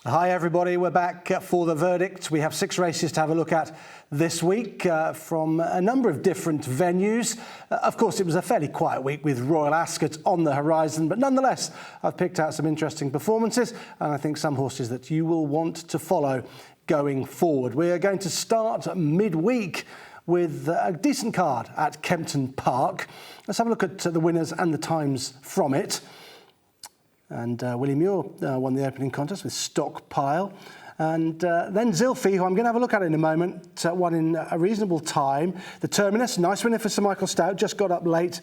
Hi everybody, we're back for the verdict. We have 6 races to have a look at this week from a number of different venues. Of course, it was a fairly quiet week with Royal Ascot on the horizon, but nonetheless, I've picked out some interesting performances and I think some horses that you will want to follow going forward. We're going to start midweek with a decent card at Kempton Park. Let's have a look at the winners and the times from it. And Willie Muir won the opening contest with Stockpile. And then Zilphy, who I'm going to have a look at in a moment, won in a reasonable time. The Terminus, nice winner for Sir Michael Stout, just got up late.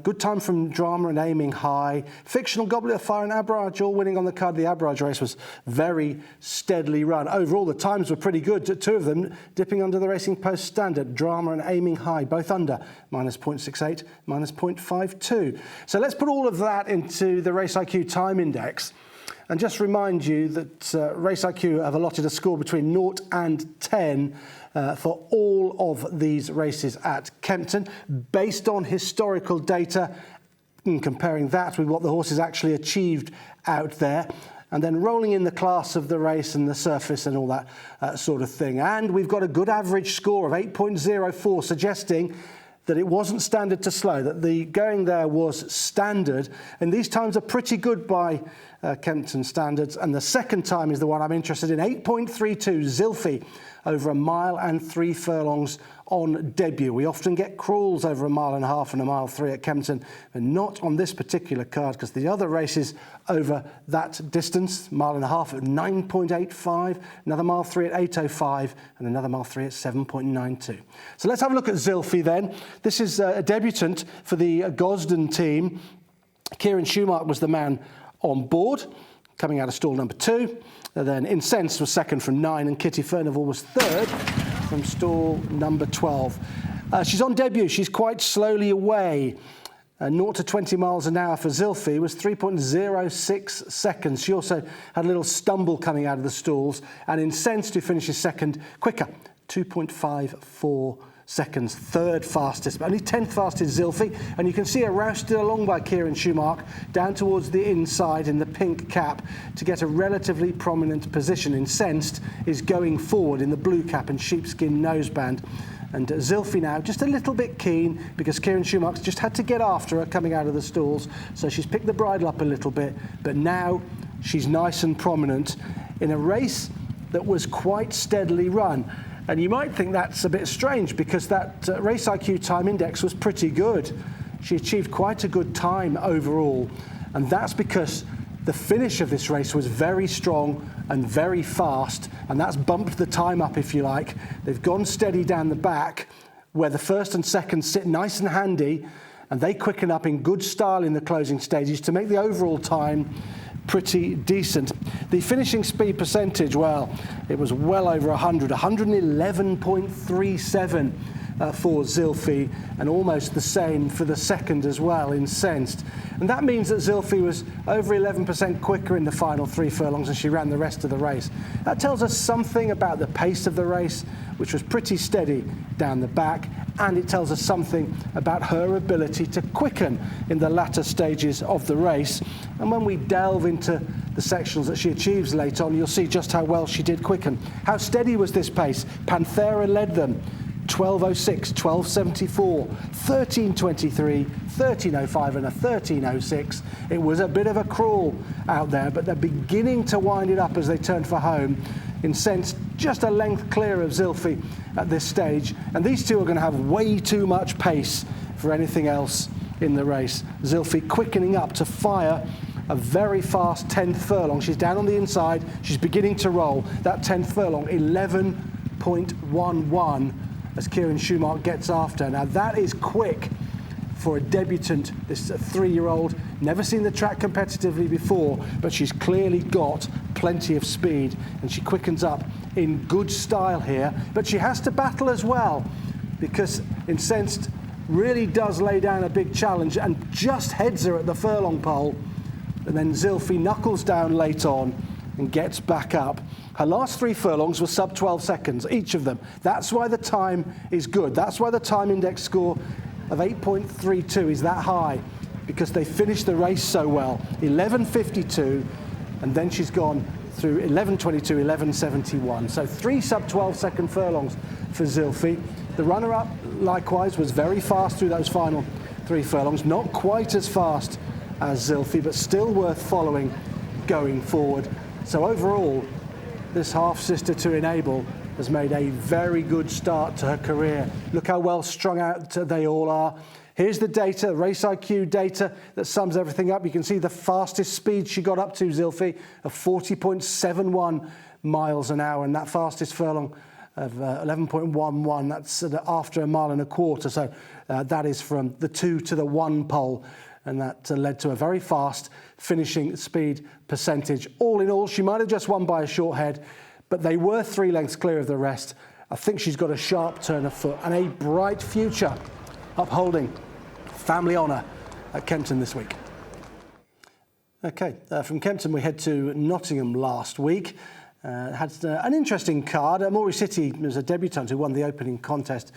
Good time from Drama and Aiming High. Fictional, Goblet of Fire and Abrage all winning on the card. The Abrage race was very steadily run. Overall, the times were pretty good. 2 of them dipping under the Racing Post standard. Drama and Aiming High, both under minus 0.68, minus 0.52. So let's put all of that into the Race IQ Time Index. And just remind you that Race IQ have allotted a score between 0 and 10 for all of these races at Kempton, based on historical data, and comparing that with what the horses actually achieved out there, and then rolling in the class of the race and the surface and all that sort of thing. And we've got a good average score of 8.04, suggesting that it wasn't standard to slow, that the going there was standard. And these times are pretty good by Kempton standards. And the second time is the one I'm interested in, 8.32, Zilphy, over 1 mile and 3 furlongs on debut. We often get crawls over 1.5 miles and 1.3 miles at Kempton, but not on this particular card, because the other races over that distance, 1.5 miles at 9.85, another 1.3 miles at 8.05, and another 1.3 miles at 7.92. So let's have a look at Zilphy then. This is a debutant for the Gosden team. Kieran Schumacher was the man on board, coming out of stall number 2. Then Incensed was second from 9, and Kitty Furnival was third from stall number 12. She's on debut. She's quite slowly away. 0 to 20 miles an hour for Zilphy was 3.06 seconds. She also had a little stumble coming out of the stalls. And Incensed, who finishes second, quicker, 2.54 seconds, third fastest, but only 10th fastest Zilphy. And you can see her rousted along by Kieran Schumacher down towards the inside in the pink cap to get a relatively prominent position. Incensed is going forward in the blue cap and sheepskin noseband. And Zilphy now just a little bit keen because Kieran Schumacher's just had to get after her coming out of the stalls. So she's picked the bridle up a little bit, but now she's nice and prominent in a race that was quite steadily run. And you might think that's a bit strange because that Race IQ Time Index was pretty good. She achieved quite a good time overall. And that's because the finish of this race was very strong and very fast. And that's bumped the time up, if you like. They've gone steady down the back where the first and second sit nice and handy. And they quicken up in good style in the closing stages to make the overall time pretty decent. The finishing speed percentage, well, it was well over 100, 111.37 for Zilphy, and almost the same for the second as well, Incensed. And that means that Zilphy was over 11% quicker in the final 3 furlongs and she ran the rest of the race. That tells us something about the pace of the race, which was pretty steady down the back, and it tells us something about her ability to quicken in the latter stages of the race. And when we delve into the sections that she achieves late on, you'll see just how well she did quicken. How steady was this pace? Panthera led them. 12.06, 12.74, 13.23, 13.05 and a 13.06. It was a bit of a crawl out there, but they're beginning to wind it up as they turn for home. Incensed just a length clear of Zilphy at this stage, and these two are going to have way too much pace for anything else in the race. Zilphy quickening up to fire a very fast 10th furlong. She's down on the inside, she's beginning to roll. That 10th furlong, 11.11 as Kieran Schumacher gets after. Now that is quick for a debutant, this 3-year-old, never seen the track competitively before, but she's clearly got plenty of speed and she quickens up in good style here. But she has to battle as well because Incensed really does lay down a big challenge and just heads her at the furlong pole. And then Zilphy knuckles down late on and gets back up. Her last 3 furlongs were sub 12 seconds, each of them. That's why the time is good. That's why the time index score of 8.32 is that high, because they finished the race so well. 11.52, and then she's gone through 11.22, 11.71. So 3 sub-12-second furlongs for Zilfi. The runner-up, likewise, was very fast through those final 3 furlongs. Not quite as fast as Zilfi, but still worth following going forward. So overall, this half-sister to Enable has made a very good start to her career. Look how well strung out they all are. Here's the data, Race IQ data that sums everything up. You can see the fastest speed she got up to, Zilfi, of 40.71 miles an hour, and that fastest furlong of 11.11, that's after 1.25 miles. So that is from the 2 to the 1 pole, and that led to a very fast finishing speed percentage. All in all, she might have just won by a short head, but they were 3 lengths clear of the rest. I think she's got a sharp turn of foot and a bright future upholding family honour at Kempton this week. Okay, from Kempton we head to Nottingham last week. Had an interesting card. Amori City was a debutant who won the opening contest.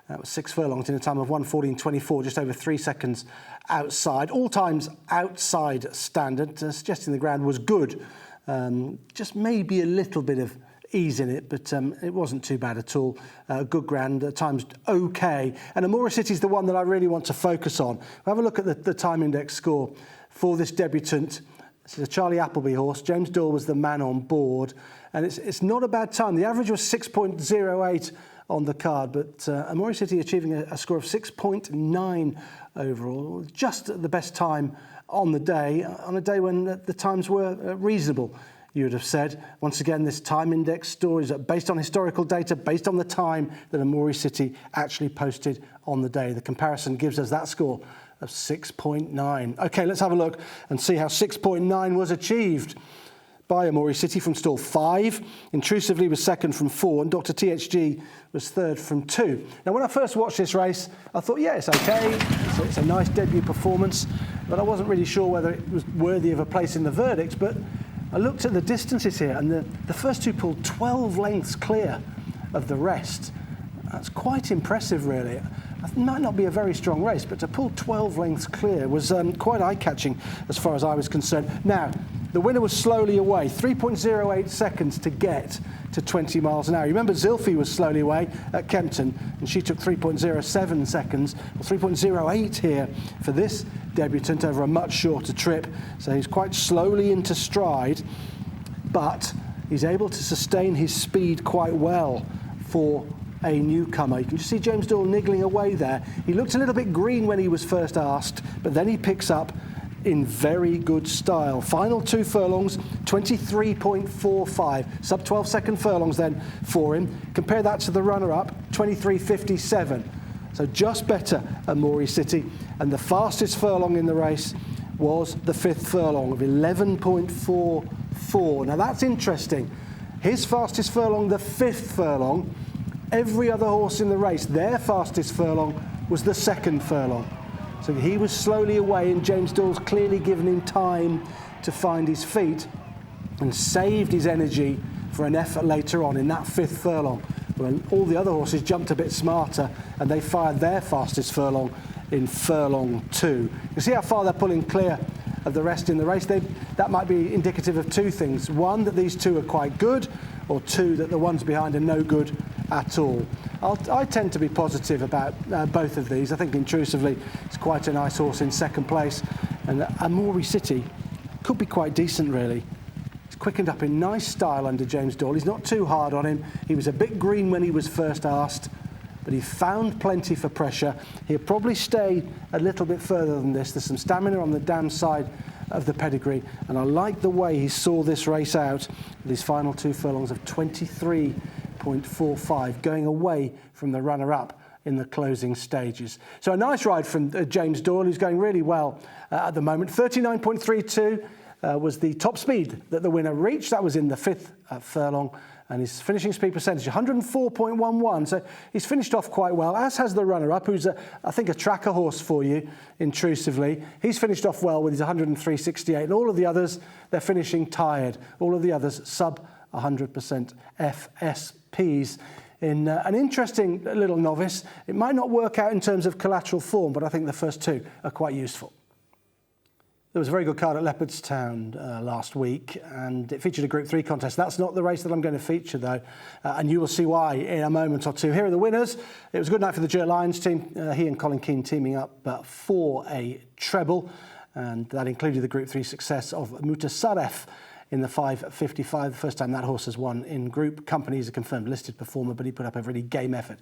That was 6 furlongs in a time of 1:14.24, just over 3 seconds outside. All times outside standard, suggesting the ground was good. Just maybe a little bit of ease in it, but it wasn't too bad at all. Good ground, at times okay. And Amora City is the one that I really want to focus on. We'll have a look at the time index score for this debutant. This is a Charlie Appleby horse. James Doyle was the man on board, and it's not a bad time. The average was 6.08 on the card, but Amora City achieving a score of 6.9 overall, just the best time on the day, on a day when the times were reasonable, you would have said. Once again, this time index score is based on historical data, based on the time that Amori City actually posted on the day. The comparison gives us that score of 6.9. Okay, let's have a look and see how 6.9 was achieved by Amori City from stall 5. Intrusively was second from 4, and Dr. THG was third from 2. Now, when I first watched this race, I thought, yeah, it's okay. It's a nice debut performance, but I wasn't really sure whether it was worthy of a place in the verdict. But I looked at the distances here, and the first 2 pulled 12 lengths clear of the rest. That's quite impressive, really. It might not be a very strong race, but to pull 12 lengths clear was quite eye-catching as far as I was concerned. Now, the winner was slowly away, 3.08 seconds to get to 20 miles an hour. You remember Zilfi was slowly away at Kempton, and she took 3.07 seconds, or 3.08 here for this debutant over a much shorter trip. So he's quite slowly into stride, but he's able to sustain his speed quite well for a newcomer. You can just see James Doyle niggling away there. He looked a little bit green when he was first asked, but then he picks up in very good style. Final 2 furlongs, 23.45. Sub 12-second furlongs then for him. Compare that to the runner-up, 23.57. So just better Amori City. And the fastest furlong in the race was the 5th furlong of 11.44. Now that's interesting. His fastest furlong, the 5th furlong. Every other horse in the race, their fastest furlong was the 2nd furlong. So he was slowly away, and James Doyle's clearly given him time to find his feet and saved his energy for an effort later on in that 5th furlong, when all the other horses jumped a bit smarter and they fired their fastest furlong in furlong 2. You see how far they're pulling clear of the rest in the race? That might be indicative of 2 things. 1, that these 2 are quite good, or 2, that the ones behind are no good at all. I tend to be positive about both of these. I think Intrusively it's quite a nice horse in 2nd place, and Amori City could be quite decent, really. He's quickened up in nice style under James Doyle. He's not too hard on him. He was a bit green when he was first asked, but he found plenty for pressure. He'll probably stay a little bit further than this. There's some stamina on the damn side of the pedigree, and I like the way he saw this race out with his final 2 furlongs of 23.45, going away from the runner-up in the closing stages. So a nice ride from James Doyle, who's going really well at the moment. 39.32 was the top speed that the winner reached. That was in the 5th furlong, and his finishing speed percentage, 104.11. So he's finished off quite well, as has the runner-up, who's, I think, a tracker horse for you, Intrusively. He's finished off well with his 103.68, and all of the others, they're finishing tired. All of the others sub 100% FSPs. In an interesting little novice. It might not work out in terms of collateral form, but I think the first 2 are quite useful. There was a very good card at Leopardstown last week, and it featured a Group 3 contest. That's not the race that I'm going to feature, though, and you will see why in a moment or two. Here are the winners. It was a good night for the Jurt Lions team. He and Colin Keane teaming up for a treble, and that included the Group 3 success of Mutasarref in the 5:55. The first time that horse has won in group company. He's a confirmed listed performer, but he put up a really game effort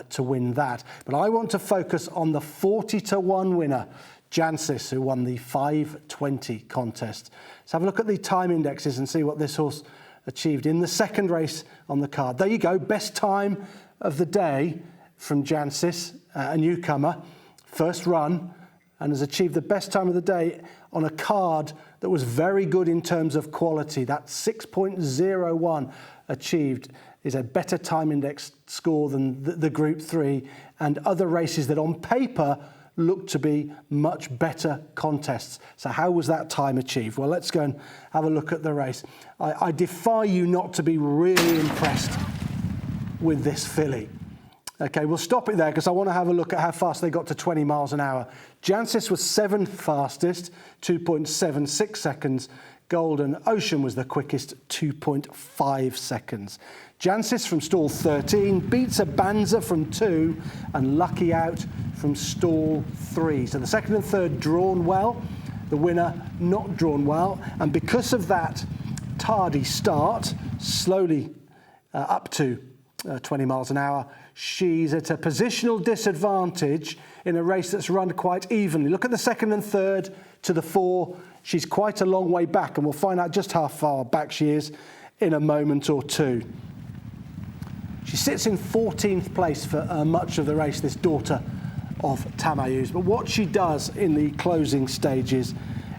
to win that. But I want to focus on the 40-1 winner, Jancis, who won the 5:20 contest. Let's have a look at the time indexes and see what this horse achieved in the second race on the card. There you go, best time of the day from Jancis, a newcomer, first run, and has achieved the best time of the day on a card that was very good in terms of quality. That 6.01 achieved is a better time index score than the Group 3 and other races that on paper look to be much better contests. So how was that time achieved? Well, let's go and have a look at the race. I defy you not to be really impressed with this filly. Okay, we'll stop it there because I want to have a look at how fast they got to 20 miles an hour. Jancis was 7th fastest, 2.76 seconds. Golden Ocean was the quickest, 2.5 seconds. Jancis from stall 13 beats Abanza from 2 and Lucky Out from stall 3. So the second and third drawn well, the winner not drawn well. And because of that tardy start, slowly up to 20 miles an hour, she's at a positional disadvantage in a race that's run quite evenly. Look at the second and third to the 4. She's quite a long way back, and we'll find out just how far back she is in a moment or two. She sits in 14th place for much of the race, this daughter of Tamayus. But what she does in the closing stages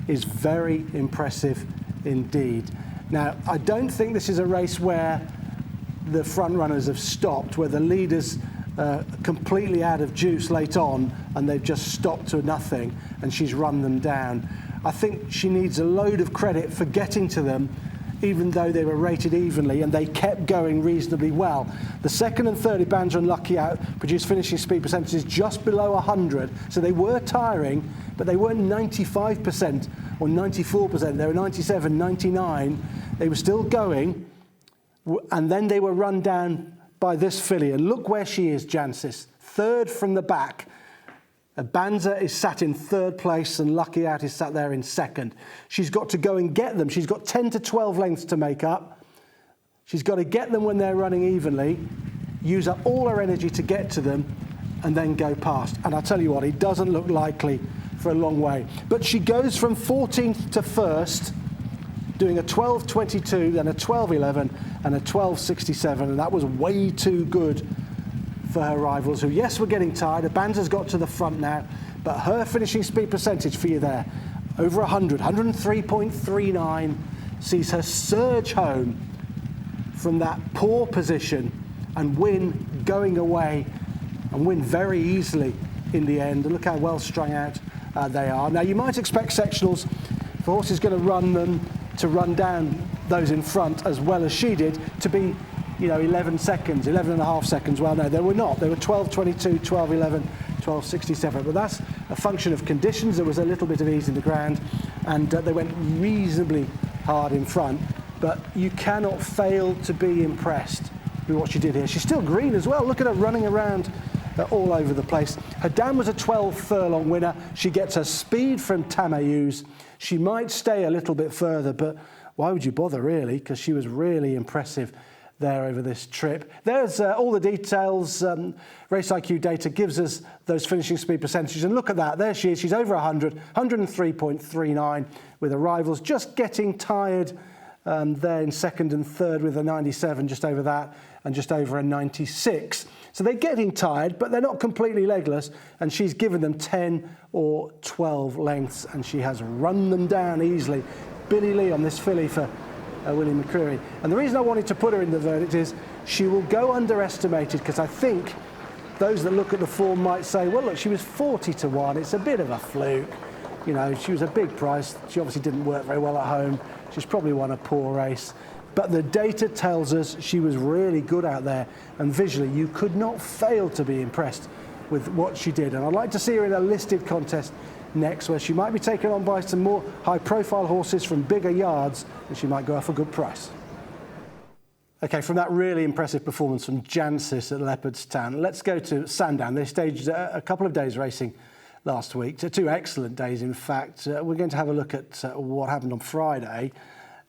is very impressive indeed. Now, I don't think this is a race where the front runners have stopped, where the leaders completely out of juice late on and they've just stopped to nothing and she's run them down. I think she needs a load of credit for getting to them, even though they were rated evenly and they kept going reasonably well. The second and third, Abanza and Lucky Out, produced finishing speed percentages just below 100, so they were tiring, but they weren't 95% or 94%, they were 97, 99, they were still going, and then they were run down by this filly, and look where she is, Jancis, third from the back. Abanza is sat in third place and Lucky Out is sat there in second. She's got to go and get them. She's got 10 to 12 lengths to make up. She's got to get them when they're running evenly, use up all her energy to get to them, and then go past. And I'll tell you what, it doesn't look likely for a long way. But she goes from 14th to 1st, doing a 12.22, then a 12.11 and a 12.67, and that was way too good for her rivals, who, yes, were getting tired. Abanza's got to the front now, but her finishing speed percentage for you there, over 100, 103.39, sees her surge home from that poor position and win going away and win very easily in the end. And look how well strung out they are. Now, you might expect sectionals, if a horse is going to run them, to run down those in front as well as she did, to be 11 seconds, 11 and a half seconds. Well, no, they were not. They were 12.22, 12.11, 12.67. But that's a function of conditions. There was a little bit of ease in the ground, and they went reasonably hard in front. But you cannot fail to be impressed with what she did here. She's still green as well. Look at her running around all over the place. Her dam was a 12 furlong winner. She gets her speed from Tamayus. She might stay a little bit further, but why would you bother, really? Because she was really impressive there over this trip. There's all the details. Race IQ data gives us those finishing speed percentages, and look at that. There she is. She's over 100, 103.39, with her rivals just getting tired there in second and third with a 97, just over that, and just over a 96. So they're getting tired, but they're not completely legless, and she's given them 10 or 12 lengths, and she has run them down easily. Billy Lee on this filly for William McCreary. And the reason I wanted to put her in the verdict is she will go underestimated, because I think those that look at the form might say, well, look, she was 40-1. It's a bit of a fluke. She was a big price. She obviously didn't work very well at home. She's probably won a poor race. But the data tells us she was really good out there, and visually you could not fail to be impressed with what she did. And I'd like to see her in a listed contest next, where she might be taken on by some more high-profile horses from bigger yards, and she might go off a good price. OK, from that really impressive performance from Jancis at Leopardstown, let's go to Sandown. They staged a couple of days racing last week, 2 excellent days, in fact. We're going to have a look at what happened on Friday.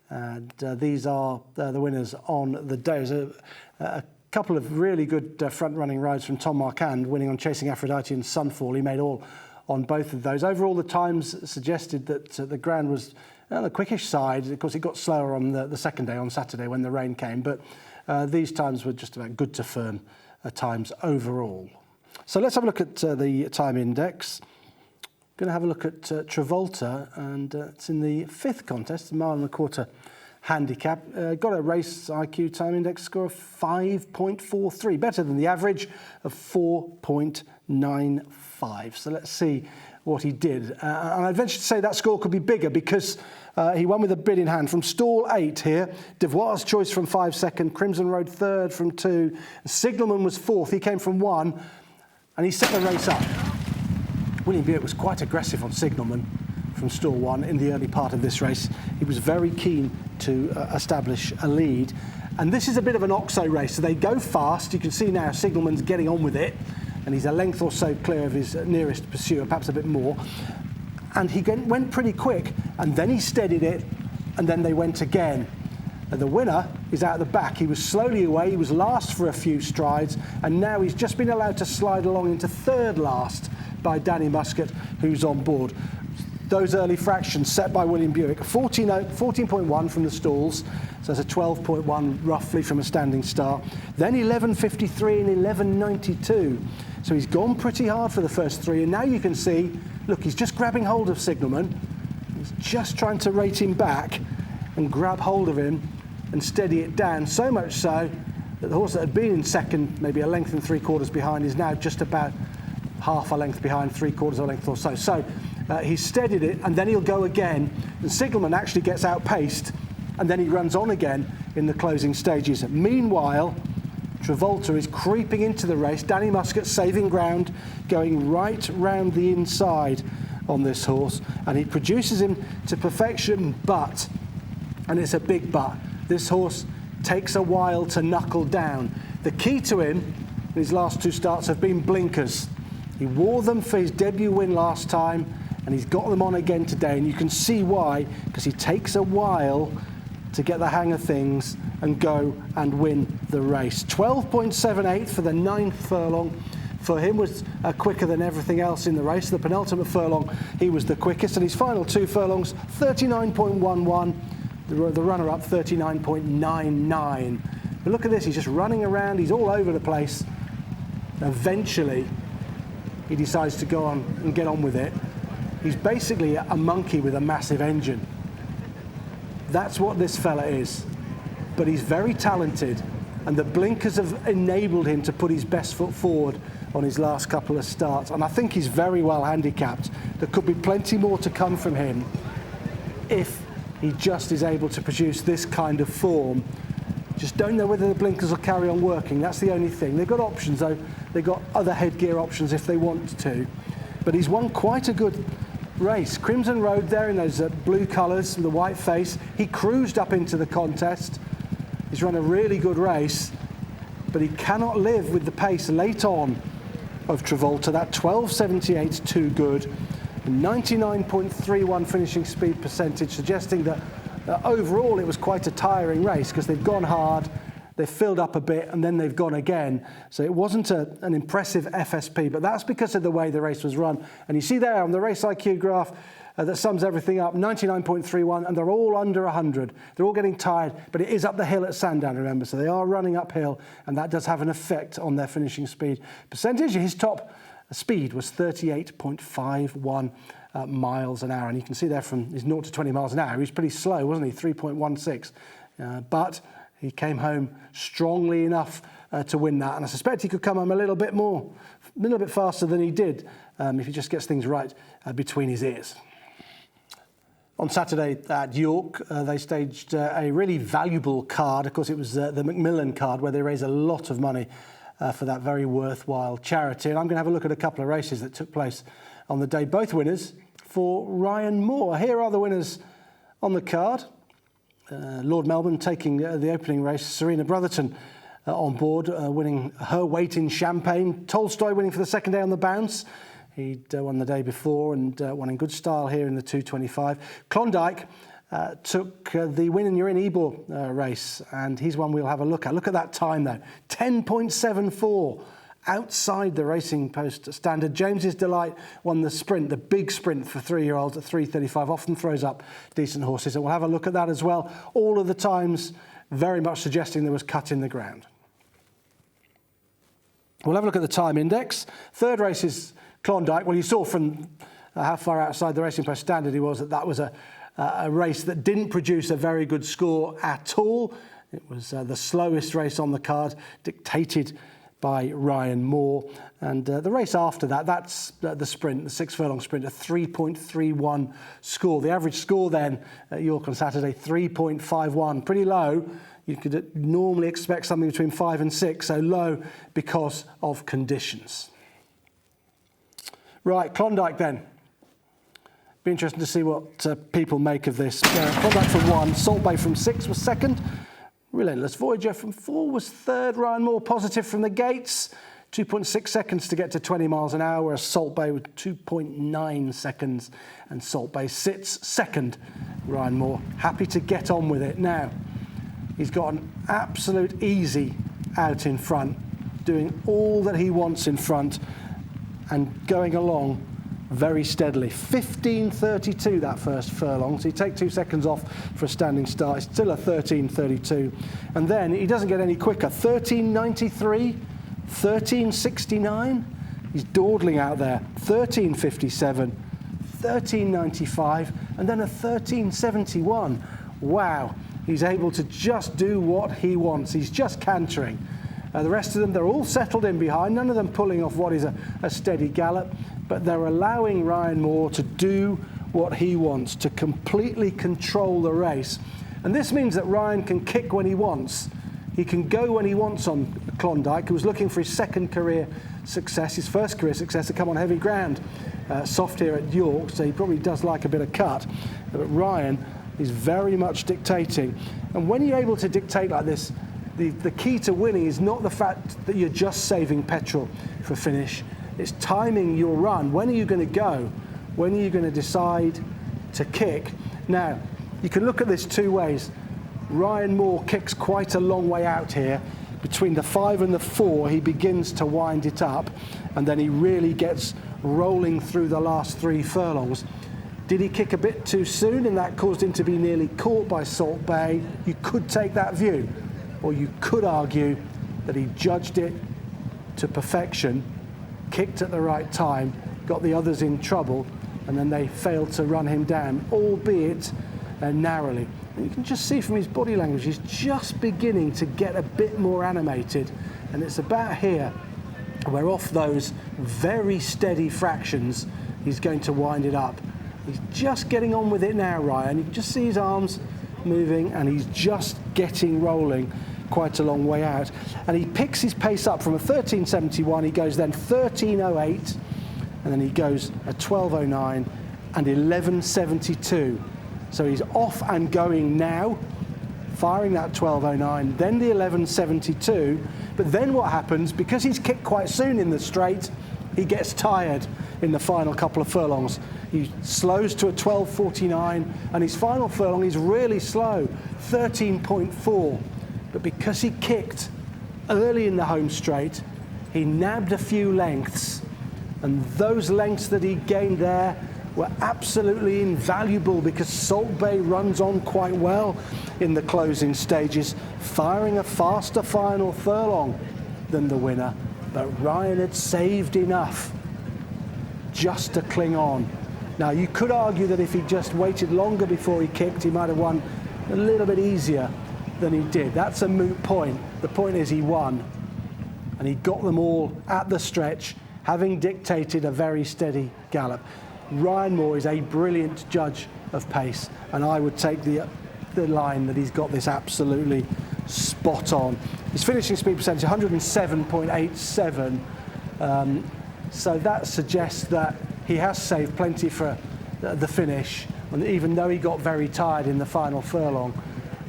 And these are the winners on the day. There's a couple of really good front-running rides from Tom Marquand, winning on Chasing Aphrodite and Sunfall. He made all on both of those. Overall, the times suggested that the ground was on the quickish side. Of course, it got slower on the second day, on Saturday, when the rain came. But these times were just about good to firm times overall. So let's have a look at the time index. Going to have a look at Travolta, and it's in the 5th contest, 1.25 mile handicap. Got a race IQ time index score of 5.43, better than the average of 4.95. So let's see what he did. And I'd venture to say that score could be bigger, because he won with a bid in hand from stall 8 here. Devoir's Choice from 5 second, Crimson Road 3rd from 2, Signalman was 4th, he came from 1, and he set the race up. William Buick was quite aggressive on Signalman from stall 1 in the early part of this race. He was very keen to establish a lead. And this is a bit of an OXO race, so they go fast. You can see now Signalman's getting on with it, and he's a length or so clear of his nearest pursuer, perhaps a bit more. And he went pretty quick, and then he steadied it, and then they went again. And the winner is out the back. He was slowly away, he was last for a few strides, and now he's just been allowed to slide along into 3rd last by Danny Muscat, who's on board. Those early fractions set by William Buick, 14.1 from the stalls, so that's a 12.1 roughly from a standing start. Then 11.53 and 11.92. So he's gone pretty hard for the first 3, and now you can see, look, he's just grabbing hold of Signalman. He's just trying to rate him back and grab hold of him and steady it down, so much so that the horse that had been in second, maybe a length and 3/4 behind, is now just about half a length behind, 3/4 of a length or so. So he's steadied it, and then he'll go again. And Signalman actually gets outpaced, and then he runs on again in the closing stages. Meanwhile, Travolta is creeping into the race. Danny Muscat saving ground, going right round the inside on this horse, and he produces him to perfection, but, and it's a big but, this horse takes a while to knuckle down. The key to him in his last 2 starts have been blinkers. He wore them for his debut win last time, and he's got them on again today, and you can see why, because he takes a while to get the hang of things and go and win the race. 12.78 for the 9th furlong. For him was quicker than everything else in the race. The penultimate furlong, he was the quickest, and his final 2 furlongs, 39.11. The runner-up, 39.99. But look at this, he's just running around, he's all over the place. Eventually, he decides to go on and get on with it. He's basically a monkey with a massive engine. That's what this fella is. But he's very talented, and the blinkers have enabled him to put his best foot forward on his last couple of starts. And I think he's very well handicapped. There could be plenty more to come from him if he just is able to produce this kind of form. Just don't know whether the blinkers will carry on working. That's the only thing. They've got options, though. They've got other headgear options if they want to. But he's won quite a good race. Crimson Road there in those blue colours, the white face. He cruised up into the contest. He's run a really good race, but he cannot live with the pace late on of Travolta. That 12.78 too good. 99.31 finishing speed percentage, suggesting that overall it was quite a tiring race, because they've gone hard, they've filled up a bit, and then they've gone again. So it wasn't an impressive FSP, but that's because of the way the race was run. And you see there on the race IQ graph that sums everything up, 99.31, and they're all under 100. They're all getting tired, but it is up the hill at Sandown, remember, so they are running uphill, and that does have an effect on their finishing speed percentage. His top speed was 38.51 miles an hour, and you can see there from his 0 to 20 miles an hour, he was pretty slow, wasn't he, 3.16, but he came home strongly enough to win that, and I suspect he could come home a little bit faster than he did if he just gets things right between his ears. On Saturday at York, they staged a really valuable card. Of course, it was the Macmillan card, where they raise a lot of money for that very worthwhile charity. And I'm going to have a look at a couple of races that took place on the day. Both winners for Ryan Moore. Here are the winners on the card. Lord Melbourne taking the opening race. Serena Brotherton on board, winning her weight in Champagne. Tolstoy winning for the second day on the bounce. He'd won the day before and won in good style here in the 2:25. Klondike took the win in Ebor race, and he's one we'll have a look at. Look at that time though, 10.74. Outside the Racing Post standard. James's Delight won the sprint, the big sprint for 3-year-olds at 3:35. Often throws up decent horses, and we'll have a look at that as well. All of the times very much suggesting there was cut in the ground. We'll have a look at the time index. Third race is Klondike. Well, you saw from how far outside the Racing Post standard he was that was a race that didn't produce a very good score at all. It was the slowest race on the card, dictated by Ryan Moore. And the race after that, that's the sprint, the 6 furlong sprint, a 3.31 score. The average score then at York on Saturday, 3.51, pretty low. You could normally expect something between 5 and 6, so low because of conditions. Right, Klondike then. Be interesting to see what people make of this. Klondike from 1, Salt Bay from 6 was second. Relentless Voyager from 4 was third. Ryan Moore positive from the gates. 2.6 seconds to get to 20 miles an hour, whereas Salt Bay with 2.9 seconds. And Salt Bay sits second. Ryan Moore happy to get on with it. Now, he's got an absolute easy out in front, doing all that he wants in front and going along very steadily. 15.32 that first furlong, so you take 2 seconds off for a standing start. It's still a 13.32, and then he doesn't get any quicker. 13.93, 13.69. He's dawdling out there. 13.57, 13.95, and then a 13.71. Wow, he's able to just do what he wants. He's just cantering. The rest of them, they're all settled in behind, none of them pulling off what is a steady gallop, but they're allowing Ryan Moore to do what he wants, to completely control the race. And this means that Ryan can kick when he wants. He can go when he wants on Klondike, who was looking for his second career success, his first career success to come on heavy ground. Soft here at York, so he probably does like a bit of cut. But Ryan is very much dictating. And when you're able to dictate like this, the key to winning is not the fact that you're just saving petrol for finish. It's timing your run. When are you going to go? When are you going to decide to kick? Now, you can look at this two ways. Ryan Moore kicks quite a long way out here. Between the 5 and the 4, he begins to wind it up, and then he really gets rolling through the last 3 furlongs. Did he kick a bit too soon, and that caused him to be nearly caught by Salt Bay? You could take that view. Or you could argue that he judged it to perfection, kicked at the right time, got the others in trouble, and then they failed to run him down, albeit narrowly. And you can just see from his body language, he's just beginning to get a bit more animated. And it's about here where off those very steady fractions, he's going to wind it up. He's just getting on with it now, Ryan. You can just see his arms moving, and he's just getting rolling quite a long way out. And he picks his pace up from a 13.71, he goes then 13.08, and then he goes a 12.09 and 11.72. So he's off and going now, firing that 12.09, then the 11.72. But then what happens, because he's kicked quite soon in the straight, he gets tired in the final couple of furlongs. He slows to a 12.49, and his final furlong is really slow, 13.4. But because he kicked early in the home straight, he nabbed a few lengths, and those lengths that he gained there were absolutely invaluable because Salt Bay runs on quite well in the closing stages, firing a faster final furlong than the winner. But Ryan had saved enough just to cling on. Now, you could argue that if he just waited longer before he kicked, he might have won a little bit easier than he did. That's a moot point. The point is he won, and he got them all at the stretch, having dictated a very steady gallop. Ryan Moore is a brilliant judge of pace, and I would take the line that he's got this absolutely spot on. His finishing speed percentage 107.87, so that suggests that he has saved plenty for the finish, and even though he got very tired in the final furlong,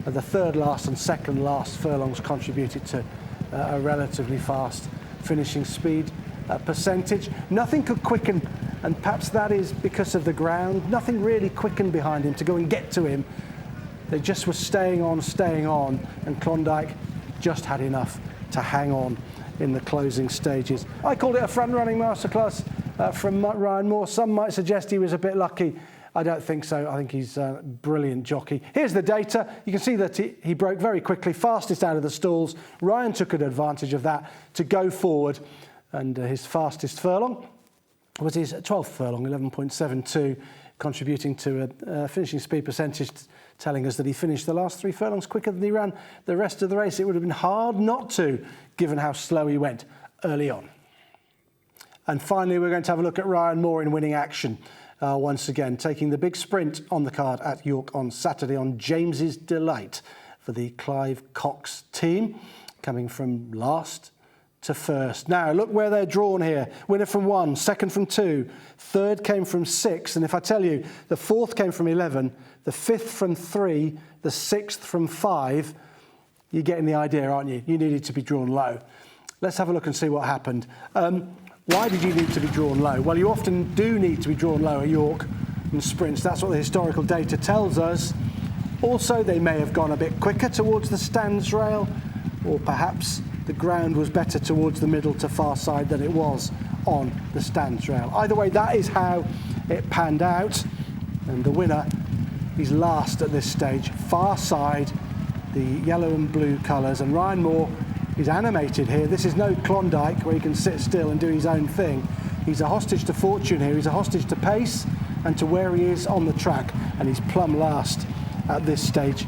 the third last and second last furlongs contributed to a relatively fast finishing speed percentage. Nothing could quicken, and perhaps that is because of the ground. Nothing really quickened behind him to go and get to him. They just were staying on, and Klondike just had enough to hang on in the closing stages. I called it a front-running masterclass from Ryan Moore. Some might suggest he was a bit lucky. I don't think so. I think he's a brilliant jockey. Here's the data. You can see that he broke very quickly, fastest out of the stalls. Ryan took an advantage of that to go forward, and his fastest furlong was his 12th furlong, 11.72, contributing to a finishing speed percentage, telling us that he finished the last 3 furlongs quicker than he ran the rest of the race. It would have been hard not to, given how slow he went early on. And finally, we're going to have a look at Ryan Moore in winning action. Once again, taking the big sprint on the card at York on Saturday on James's Delight for the Clive Cox team, coming from last to first. Now, look where they're drawn here. Winner from 1, second from 2, third came from 6, and if I tell you, the 4th came from 11, the 5th from 3, the 6th from 5, you're getting the idea, aren't you? You needed to be drawn low. Let's have a look and see what happened. Why did you need to be drawn low? Well, you often do need to be drawn low at York in sprints. That's what the historical data tells us. Also, they may have gone a bit quicker towards the stands rail, or perhaps the ground was better towards the middle to far side than it was on the stands rail. Either way, that is how it panned out. And the winner, he's last at this stage, far side, the yellow and blue colours. And Ryan Moore, he's animated here. This is no Klondike where he can sit still and do his own thing. He's a hostage to fortune here. He's a hostage to pace and to where he is on the track. And he's plumb last at this stage.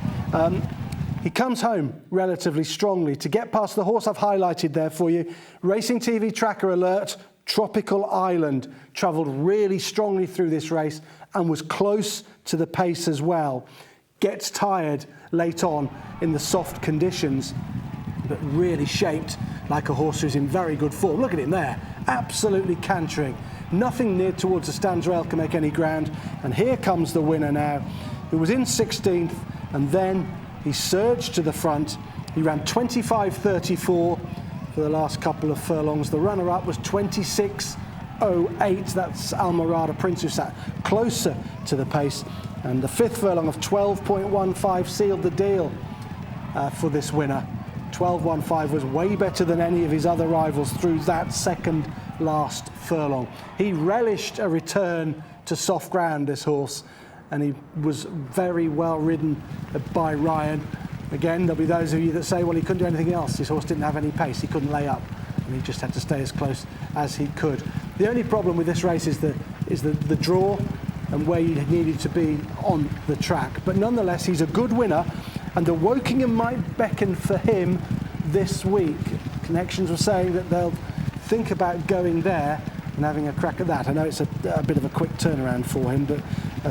He comes home relatively strongly. To get past the horse I've highlighted there for you, Racing TV Tracker Alert, Tropical Island, travelled really strongly through this race and was close to the pace as well. Gets tired late on in the soft conditions, but really shaped like a horse who's in very good form. Look at him there, absolutely cantering. Nothing near towards the stands rail can make any ground. And here comes the winner now, who was in 16th, and then he surged to the front. He ran 25.34 for the last couple of furlongs. The runner-up was 26.08. That's Almirada Prince, who sat closer to the pace. And the 5th furlong of 12.15 sealed the deal for this winner. 12.15 was way better than any of his other rivals through that second last furlong. He relished a return to soft ground, this horse, and he was very well ridden by Ryan. Again, there'll be those of you that say, well, he couldn't do anything else. His horse didn't have any pace. He couldn't lay up, and he just had to stay as close as he could. The only problem with this race is the draw and where you needed to be on the track. But nonetheless, he's a good winner, and the Wokingham might beckon for him this week. Connections were saying that they'll think about going there and having a crack at that. I know it's a bit of a quick turnaround for him, but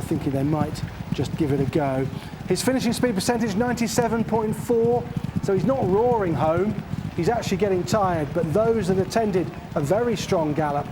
thinking they might just give it a go. His finishing speed percentage, 97.4, so he's not roaring home. He's actually getting tired, but those that attended a very strong gallop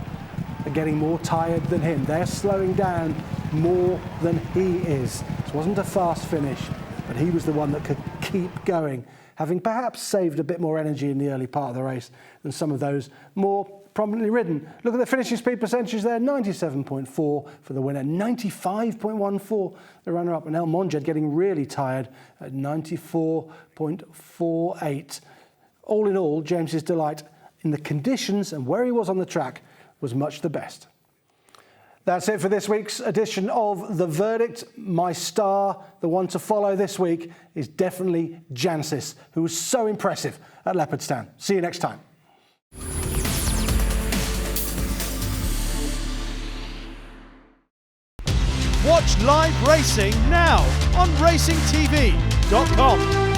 are getting more tired than him. They're slowing down more than he is. This wasn't a fast finish, but he was the one that could keep going, having perhaps saved a bit more energy in the early part of the race than some of those more prominently ridden. Look at the finishing speed percentage there, 97.4 for the winner, 95.14 the runner-up, and El Monjed getting really tired at 94.48. All in all, James's Delight, in the conditions and where he was on the track, was much the best. That's it for this week's edition of The Verdict. My star, the one to follow this week, is definitely Jancis, who was so impressive at Leopardstown. See you next time. Watch live racing now on racingtv.com.